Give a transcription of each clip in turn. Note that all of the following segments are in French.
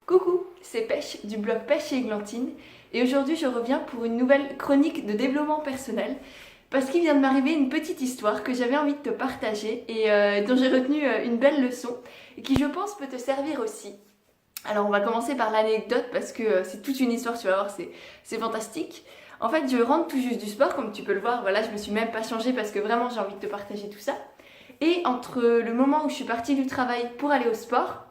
Coucou, c'est Pêche du blog Pêche et Églantine et aujourd'hui je reviens pour une nouvelle chronique de développement personnel parce qu'il vient de m'arriver une petite histoire que j'avais envie de te partager et dont j'ai retenu une belle leçon et qui je pense peut te servir aussi. Alors on va commencer par l'anecdote parce que c'est toute une histoire, tu vas voir, c'est fantastique. En fait je rentre tout juste du sport, comme tu peux le voir, voilà, je me suis même pas changée parce que vraiment j'ai envie de te partager tout ça. Et entre le moment où je suis partie du travail pour aller au sport,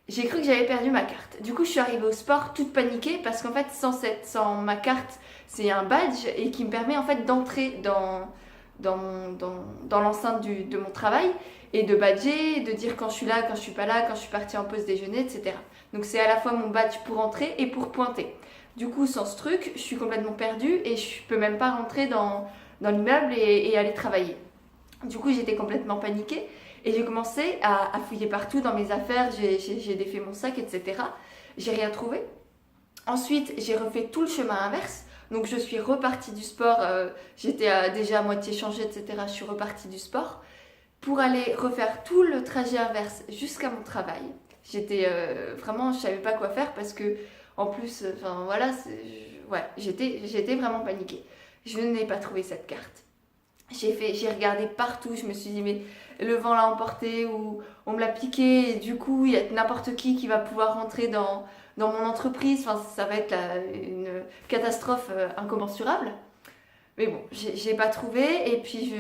j'ai cru que j'avais perdu ma carte. Du coup, je suis arrivée au sport toute paniquée parce qu'en fait, sans ma carte, c'est un badge et qui me permet en fait d'entrer dans l'enceinte de mon travail et de badger, de dire quand je suis là, quand je suis pas là, quand je suis partie en pause déjeuner, etc. Donc c'est à la fois mon badge pour entrer et pour pointer. Du coup, sans ce truc, je suis complètement perdue et je peux même pas rentrer dans l'immeuble et aller travailler. Du coup, j'étais complètement paniquée et j'ai commencé à fouiller partout dans mes affaires, j'ai défait mon sac, etc. J'ai rien trouvé. Ensuite, j'ai refait tout le chemin inverse. Donc, je suis repartie du sport, j'étais déjà à moitié changée, etc. Je suis repartie du sport pour aller refaire tout le trajet inverse jusqu'à mon travail. J'étais vraiment, je savais pas quoi faire parce que, en plus, enfin voilà, ouais, j'étais vraiment paniquée. Je n'ai pas trouvé cette carte. J'ai regardé partout, je me suis dit mais le vent l'a emporté ou on me l'a piqué et du coup il y a n'importe qui va pouvoir rentrer dans mon entreprise, enfin ça va être une catastrophe incommensurable. Mais bon, j'ai pas trouvé et puis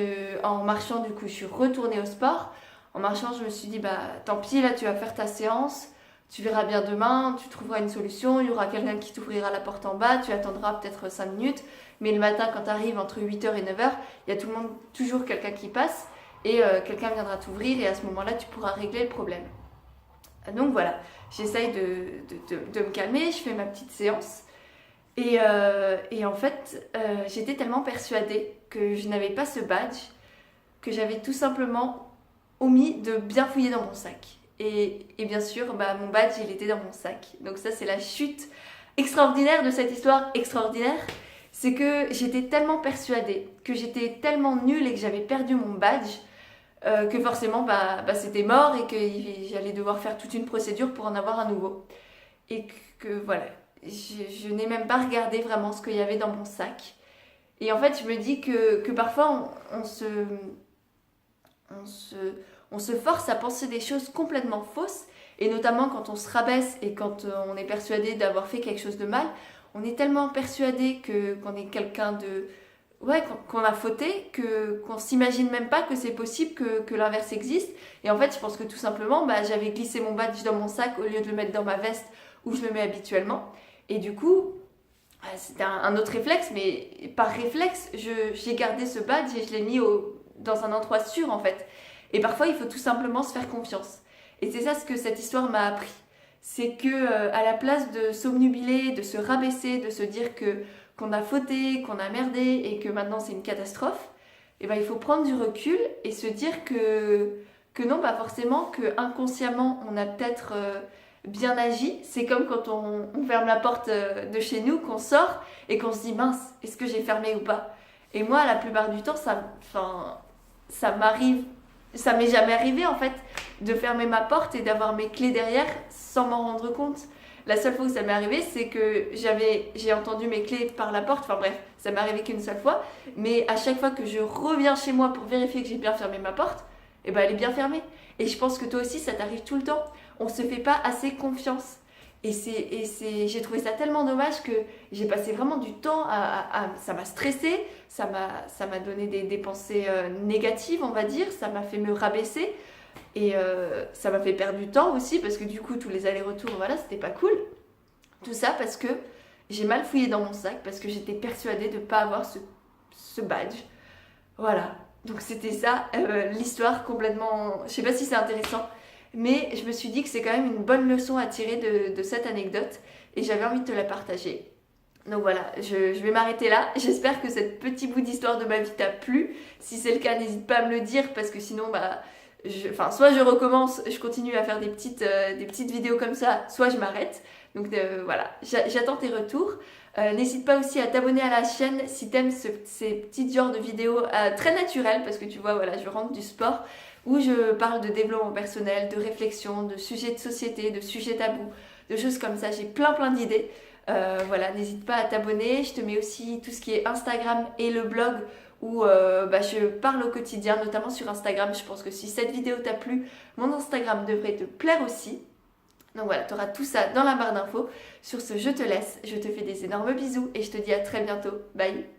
en marchant du coup je suis retournée au sport. En marchant je me suis dit bah tant pis là tu vas faire ta séance, tu verras bien demain, tu trouveras une solution, il y aura quelqu'un qui t'ouvrira la porte en bas, tu attendras peut-être 5 minutes. Mais le matin, quand tu arrives entre 8h et 9h, il y a toujours quelqu'un qui passe et quelqu'un viendra t'ouvrir et à ce moment-là, tu pourras régler le problème. Donc voilà, j'essaye de me calmer, je fais ma petite séance. Et en fait, j'étais tellement persuadée que je n'avais pas ce badge que j'avais tout simplement omis de bien fouiller dans mon sac. Et bien sûr, bah, mon badge, il était dans mon sac. Donc ça, c'est la chute extraordinaire de cette histoire extraordinaire. C'est que j'étais tellement persuadée que j'étais tellement nulle et que j'avais perdu mon badge que forcément bah, c'était mort et que j'allais devoir faire toute une procédure pour en avoir un nouveau. Et que voilà, je n'ai même pas regardé vraiment ce qu'il y avait dans mon sac. Et en fait, je me dis que parfois on se, on se force à penser des choses complètement fausses, et notamment quand on se rabaisse et quand on est persuadé d'avoir fait quelque chose de mal, on est tellement persuadé qu'on est quelqu'un de... Ouais, qu'on a fauté, qu'on s'imagine même pas que c'est possible que l'inverse existe. Et en fait, je pense que tout simplement, bah, j'avais glissé mon badge dans mon sac au lieu de le mettre dans ma veste où je le mets habituellement. Et du coup, c'était un autre réflexe, mais par réflexe, j'ai gardé ce badge et je l'ai mis dans un endroit sûr en fait. Et parfois, il faut tout simplement se faire confiance. Et c'est ça ce que cette histoire m'a appris. C'est que à la place de s'obnubiler, de se rabaisser, de se dire qu'on a fauté, qu'on a merdé et que maintenant c'est une catastrophe, eh ben, il faut prendre du recul et se dire que non, pas forcément, que inconsciemment on a peut-être bien agi. C'est comme quand on ferme la porte de chez nous, qu'on sort et qu'on se dit mince, est-ce que j'ai fermé ou pas? Et moi, la plupart du temps, ça m'arrive, ça m'est jamais arrivé en fait de fermer ma porte et d'avoir mes clés derrière sans m'en rendre compte. La seule fois où ça m'est arrivé, c'est que j'ai entendu mes clés par la porte. Enfin bref, ça m'est arrivé qu'une seule fois. Mais à chaque fois que je reviens chez moi pour vérifier que j'ai bien fermé ma porte, eh ben elle est bien fermée. Et je pense que toi aussi, ça t'arrive tout le temps. On se fait pas assez confiance. J'ai trouvé ça tellement dommage que j'ai passé vraiment du temps ça m'a stressé, ça m'a donné des pensées négatives, on va dire, ça m'a fait me rabaisser et ça m'a fait perdre du temps aussi parce que du coup, tous les allers-retours, voilà, c'était pas cool. Tout ça parce que j'ai mal fouillé dans mon sac, parce que j'étais persuadée de ne pas avoir ce badge. Voilà, donc c'était ça, l'histoire complètement... Je sais pas si c'est intéressant, mais je me suis dit que c'est quand même une bonne leçon à tirer de cette anecdote et j'avais envie de te la partager. Donc voilà, je vais m'arrêter là. J'espère que cette petit bout d'histoire de ma vie t'a plu. Si c'est le cas, n'hésite pas à me le dire parce que sinon, bah, soit je recommence, je continue à faire des petites vidéos comme ça, soit je m'arrête. Donc voilà, j'attends tes retours. N'hésite pas aussi à t'abonner à la chaîne si t'aimes ces petits genres de vidéos très naturelles parce que tu vois, voilà, je rentre du sport où je parle de développement personnel, de réflexion, de sujets de société, de sujets tabous. de choses comme ça. J'ai plein d'idées. Voilà, n'hésite pas à t'abonner. Je te mets aussi tout ce qui est Instagram et le blog où je parle au quotidien, notamment sur Instagram. Je pense que si cette vidéo t'a plu, mon Instagram devrait te plaire aussi. Donc voilà, tu auras tout ça dans la barre d'infos. Sur ce, je te laisse, je te fais des énormes bisous et je te dis à très bientôt. Bye!